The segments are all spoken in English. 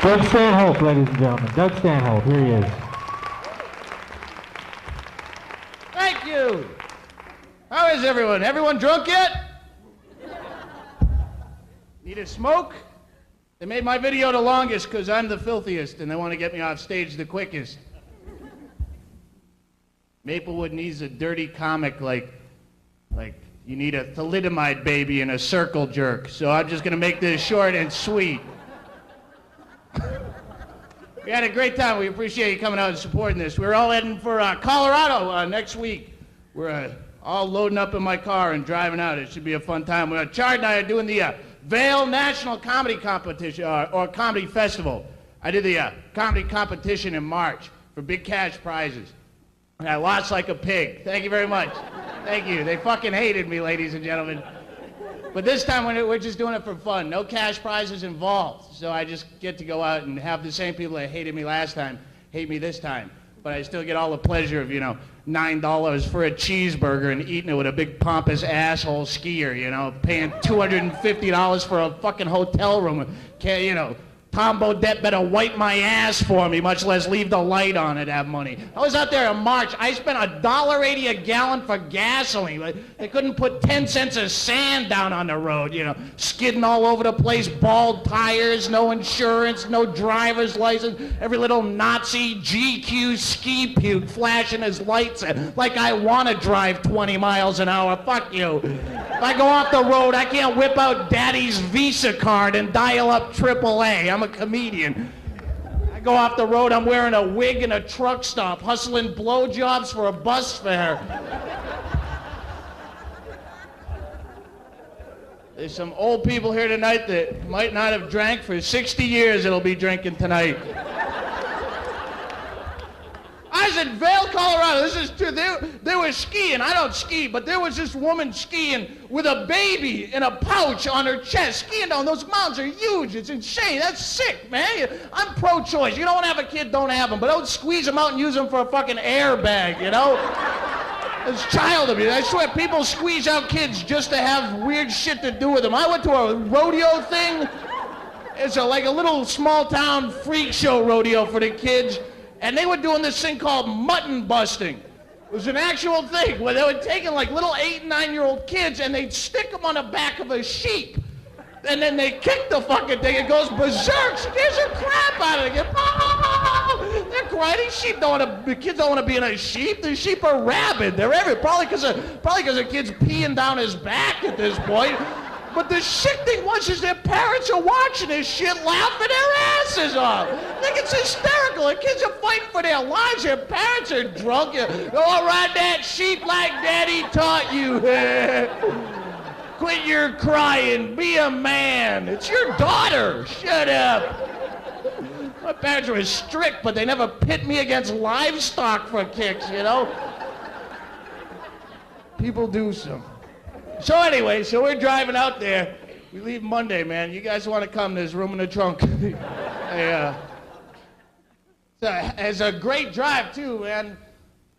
Doug Stanhope, ladies and gentlemen. Doug Stanhope, here he is. Thank you. How is everyone? Everyone drunk yet? Need a smoke? They made my video the longest because I'm the filthiest and they want to get me off stage the quickest. Maplewood needs a dirty comic like you need a thalidomide baby and a circle jerk. So I'm just going to make this short and sweet. We had a great time. We appreciate you coming out and supporting this. We're all heading for Colorado next week. We're all loading up in my car and driving out. It should be a fun time. Chard and I are doing the Vail National Comedy Competition, or Comedy Festival. I did the comedy competition in March for big cash prizes. And I lost like a pig. Thank you very much. Thank you. They fucking hated me, ladies and gentlemen. But this time we're just doing it for fun. No cash prizes involved. So I just get to go out and have the same people that hated me last time hate me this time. But I still get all the pleasure of, $9 for a cheeseburger and eating it with a big pompous asshole skier, paying $250 for a fucking hotel room. Tom Bodette better wipe my ass for me, much less leave the light on and have money. I was out there in March. I spent $1.80 a gallon for gasoline. They couldn't put 10 cents of sand down on the road, skidding all over the place, bald tires, no insurance, no driver's license, every little Nazi GQ ski puke flashing his lights like I want to drive 20 miles an hour. Fuck you. If I go off the road, I can't whip out Daddy's Visa card and dial up AAA. I'm a comedian. I go off the road, I'm wearing a wig and a truck stop, hustling blowjobs for a bus fare. There's some old people here tonight that might not have drank for 60 years that'll be drinking tonight. I was in Vail, Colorado. This is true. They were skiing. I don't ski, but there was this woman skiing with a baby in a pouch on her chest, skiing down. Those mountains are huge. It's insane. That's sick, man. I'm pro-choice. You don't want to have a kid, don't have them. But don't squeeze them out and use them for a fucking airbag, It's child abuse. I swear, people squeeze out kids just to have weird shit to do with them. I went to a rodeo thing. It's like a little small-town freak show rodeo for the kids. And they were doing this thing called mutton busting. It was an actual thing where they were taking like little 8 and 9-year-old kids and they'd stick them on the back of a sheep. And then they kick the fucking thing. It goes berserk. Scares the crap out of it. Oh! They're crying. These sheep the kids don't want to be in a sheep. The sheep are rabid. They're everywhere. Probably because the kid's peeing down his back at this point. But the shit thing was their parents are watching this shit laughing their asses off. I think it's hysterical. The kids are fighting for their lives. Their parents are drunk. Go ride that sheep like Daddy taught you. Quit your crying. Be a man. It's your daughter. Shut up. My parents were strict, but they never pit me against livestock for kicks, People do some. So anyway, we're driving out there. We leave Monday, man. You guys want to come? There's room in the trunk. It's a great drive, too, man.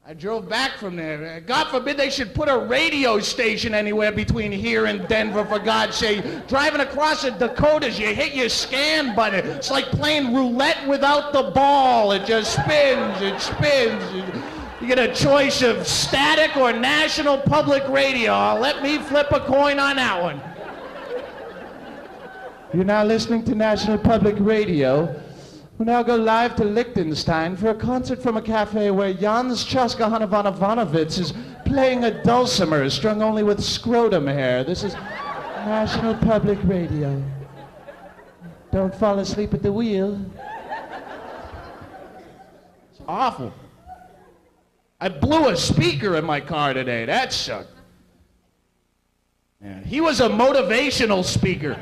I drove back from there. God forbid they should put a radio station anywhere between here and Denver, for God's sake. Driving across the Dakotas, you hit your scan button. It's like playing roulette without the ball. It just spins. It spins. You get a choice of static or National Public Radio. Let me flip a coin on that one. You're now listening to National Public Radio. We'll now go live to Liechtenstein for a concert from a cafe where Jans Chaska-Hanavanovanovitz is playing a dulcimer strung only with scrotum hair. This is National Public Radio. Don't fall asleep at the wheel. It's awful. I blew a speaker in my car today. That sucked. Man, he was a motivational speaker.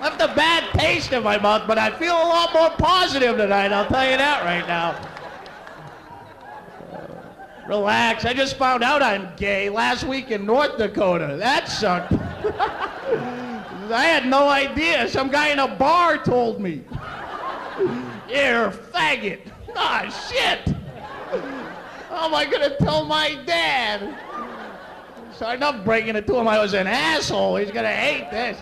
Left a bad taste in my mouth, but I feel a lot more positive tonight. I'll tell you that right now. Relax. I just found out I'm gay last week in North Dakota. That sucked. I had no idea. Some guy in a bar told me. You're a faggot. Ah, shit. How am I going to tell my dad? So enough breaking it to him. I was an asshole. He's going to hate this.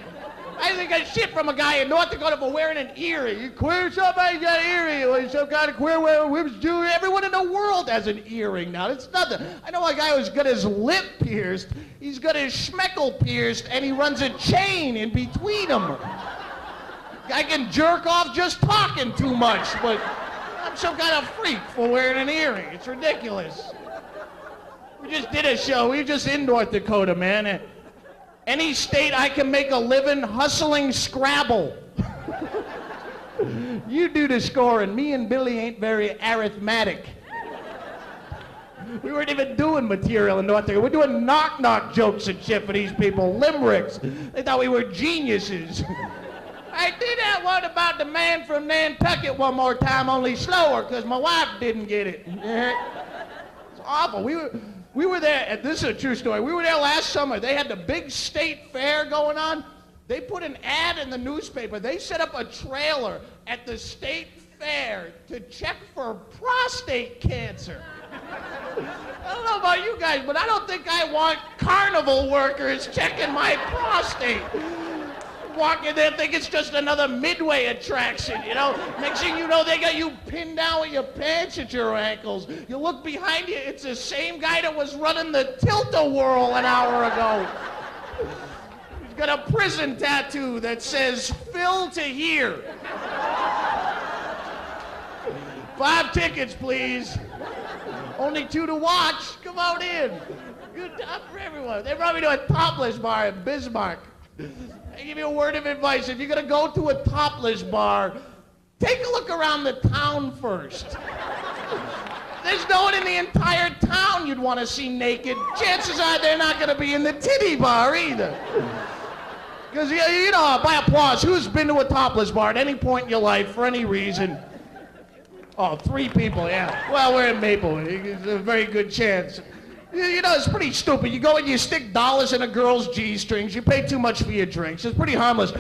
I think I shit from a guy in North Dakota for wearing an earring. You queer, somebody's got an earring. Some kind of queer wearing women's jewelry. Everyone in the world has an earring now. It's nothing. I know a guy who's got his lip pierced, he's got his schmeckle pierced, and he runs a chain in between them. I can jerk off just talking too much, but I'm some kind of freak for wearing an earring. It's ridiculous. We just did a show. We were just in North Dakota, man. Any state I can make a living hustling Scrabble. You do the scoring. Me and Billy ain't very arithmetic. We weren't even doing material in North Dakota. We're doing knock-knock jokes and shit for these people, limericks. They thought we were geniuses. I did that one about the man from Nantucket one more time, only slower, because my wife didn't get it. It's awful. We were there, and this is a true story. We were there last summer. They had the big state fair going on. They put an ad in the newspaper. They set up a trailer at the state fair to check for prostate cancer. I don't know about you guys, but I don't think I want carnival workers checking my prostate. Walk in there, think it's just another Midway attraction, you know? Next thing you know, they got you pinned down with your pants at your ankles. You look behind you, it's the same guy that was running the Tilt-A-Whirl an hour ago. He's got a prison tattoo that says, "Fill to here." 5 tickets, please. Only 2 to watch. Come on in. Good time for everyone. They brought me to a topless bar in Bismarck. I give you a word of advice. If you're going to go to a topless bar, take a look around the town first. There's no one in the entire town you'd want to see naked. Chances are they're not going to be in the titty bar either. Because, you know, by applause, who's been to a topless bar at any point in your life for any reason? Oh, 3 people, yeah. Well, we're in Maplewood. It's a very good chance. You know, it's pretty stupid. You go and you stick dollars in a girl's G-strings. You pay too much for your drinks. It's pretty harmless.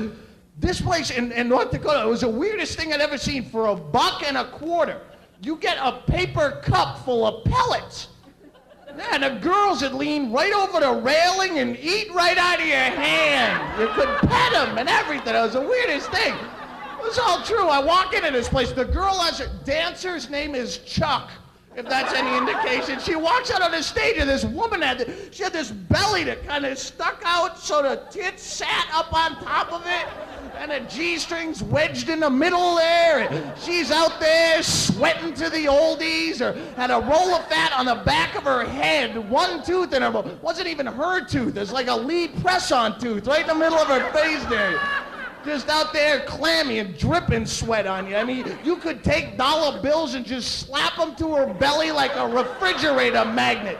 This place in North Dakota, it was the weirdest thing I'd ever seen. For $1.25, you get a paper cup full of pellets. And the girls would lean right over the railing and eat right out of your hand. You could pet them and everything. It was the weirdest thing. It was all true. I walk into this place. The girl has a dancer's name is Chuck. If that's any indication. She walks out on the stage and this woman had this belly that kind of stuck out so the tits sat up on top of it and the G-strings wedged in the middle there. And she's out there sweating to the oldies or had a roll of fat on the back of her head, 1 tooth in her mouth. Wasn't even her tooth. There's like a lead press-on tooth right in the middle of her face there. Just out there clammy and dripping sweat on you. I mean, you could take dollar bills and just slap them to her belly like a refrigerator magnet.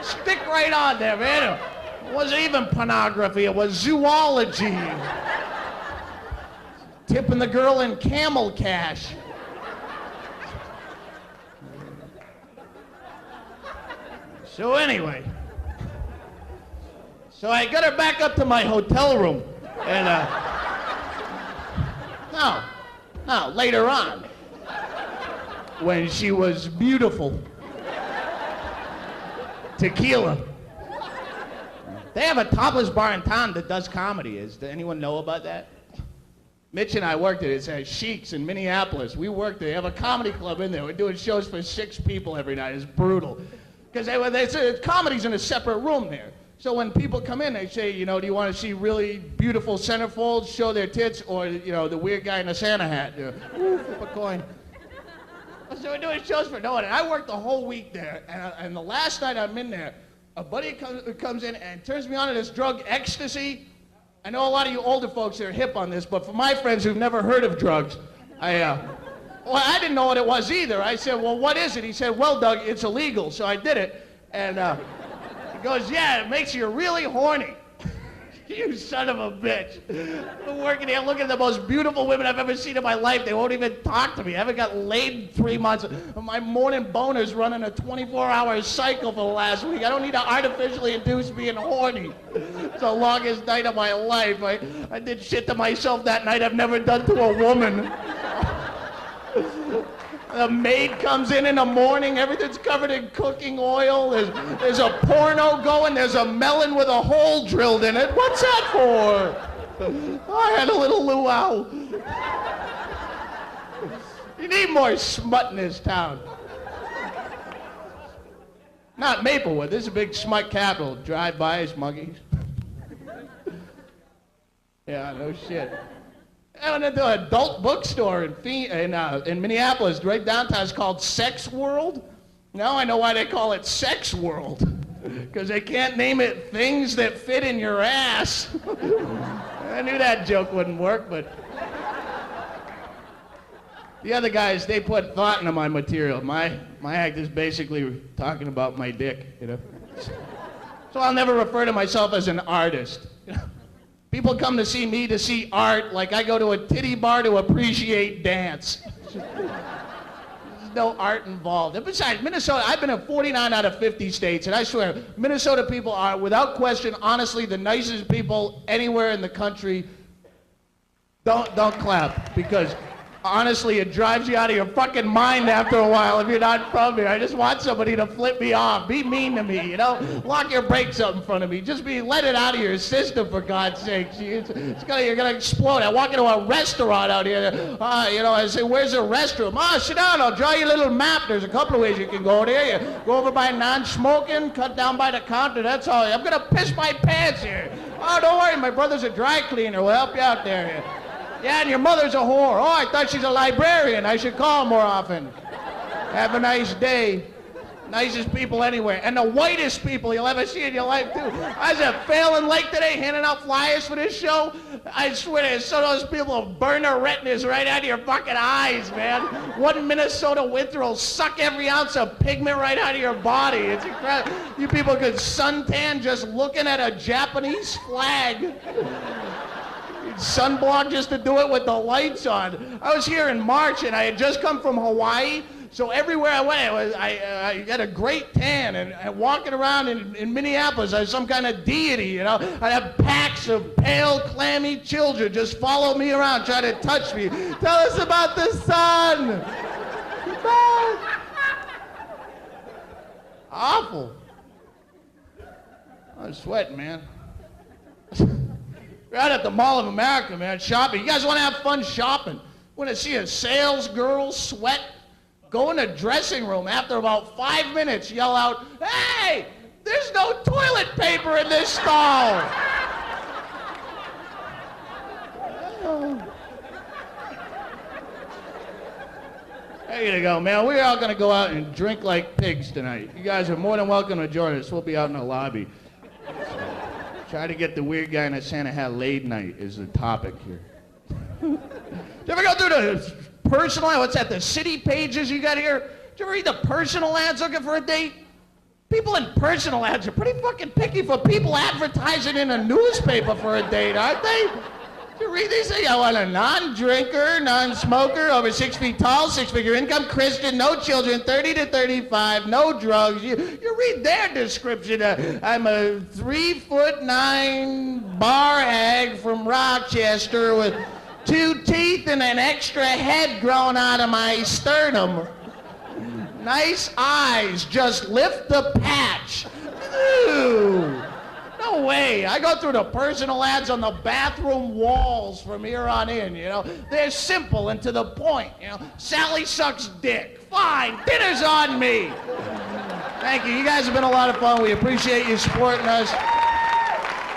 Stick right on there, man. It wasn't even pornography, it was zoology. Tipping the girl in camel cash. So anyway, I got her back up to my hotel room and No, later on, when she was beautiful. Tequila. They have a topless bar in town that does comedy. Does anyone know about that? Mitch and I worked at it. It's at Sheik's in Minneapolis. We worked there. They have a comedy club in there. We're doing shows for 6 people every night. It's brutal. Because comedy's in a separate room there. So when people come in, they say, you know, do you want to see really beautiful centerfolds show their tits, or, you know, the weird guy in a Santa hat? Ooh, flip a coin. So we're doing shows for no one. And I worked the whole week there. And the last night I'm in there, a buddy comes in and turns me on to this drug, ecstasy. I know a lot of you older folks are hip on this, but for my friends who've never heard of drugs, I didn't know what it was either. I said, well, what is it? He said, well, Doug, it's illegal. So I did it. And he goes, yeah, it makes you really horny. You son of a bitch. I'm working here looking at the most beautiful women I've ever seen in my life. They won't even talk to me. I haven't got laid in 3 months. My morning boner's running a 24-hour cycle for the last week. I don't need to artificially induce being horny. It's the longest night of my life. I did shit to myself that night I've never done to a woman. The maid comes in the morning, everything's covered in cooking oil, there's a porno going, there's a melon with a hole drilled in it. What's that for? Oh, I had a little luau. You need more smut in this town. Not Maplewood. This is a big smut capital. Drive-bys, muggies. Yeah, no shit. I went into an adult bookstore in Minneapolis, right downtown. It's called Sex World. Now I know why they call it Sex World. Because they can't name it Things That Fit in Your Ass. I knew that joke wouldn't work, but... The other guys, they put thought into my material. My act is basically talking about my dick, you know. So I'll never refer to myself as an artist. You know? People come to see me to see art like I go to a titty bar to appreciate dance. There's no art involved. And besides, Minnesota, I've been in 49 out of 50 states, and I swear, Minnesota people are, without question, honestly, the nicest people anywhere in the country. Don't clap, because... honestly, it drives you out of your fucking mind after a while if you're not from here. I just want somebody to flip me off. Be mean to me, you know? Lock your brakes up in front of me. Just let it out of your system, for God's sake. You're gonna explode. I walk into a restaurant out here, you know, I say, where's the restroom? Sit down, I'll draw you a little map. There's a couple of ways you can go there. You go over by non-smoking, cut down by the counter, that's all. I'm gonna piss my pants here. Oh, don't worry, my brother's a dry cleaner. We'll help you out there. Yeah, and your mother's a whore. Oh, I thought she's a librarian. I should call more often. Have a nice day. Nicest people anywhere. And the whitest people you'll ever see in your life, too. I was at Phelan Lake today handing out flyers for this show. I swear to you, some of those people will burn their retinas right out of your fucking eyes, man. One Minnesota winter will suck every ounce of pigment right out of your body. It's incredible. You people could suntan just looking at a Japanese flag. Sunblock just to do it with the lights on. I was here in March and I had just come from Hawaii, so everywhere I went, I got a great tan, and walking around in Minneapolis, I was some kind of deity, you know. I'd have packs of pale, clammy children just follow me around, try to touch me. Tell us about the sun. Awful. I was sweating, man. We're out at the Mall of America, man, shopping. You guys want to have fun shopping? Want to see a sales girl sweat? Go in the dressing room. After about 5 minutes, yell out, "Hey, there's no toilet paper in this stall." There you go, man. We're all going to go out and drink like pigs tonight. You guys are more than welcome to join us. We'll be out in the lobby. Try to get the weird guy in a Santa hat late night is the topic here. Did you ever go through the personal, what's that, the city pages you got here? Did you ever read the personal ads looking for a date? People in personal ads are pretty fucking picky for people advertising in a newspaper for a date, aren't they? Did you read these things? I want a non-drinker, non-smoker, over 6 feet tall, 6-figure income, Christian, no children, 30 to 35, no drugs. You read their description. I'm a 3'9" bar hag from Rochester with 2 teeth and an extra head growing out of my sternum. Nice eyes, just lift the patch. Ew. No way. I go through the personal ads on the bathroom walls from here on in, you know. They're simple and to the point, you know. Sally sucks dick. Fine, dinner's on me. Thank you. You guys have been a lot of fun. We appreciate you supporting us.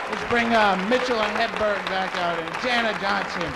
Let's bring Mitchell and Hedberg back out and Jana Johnson.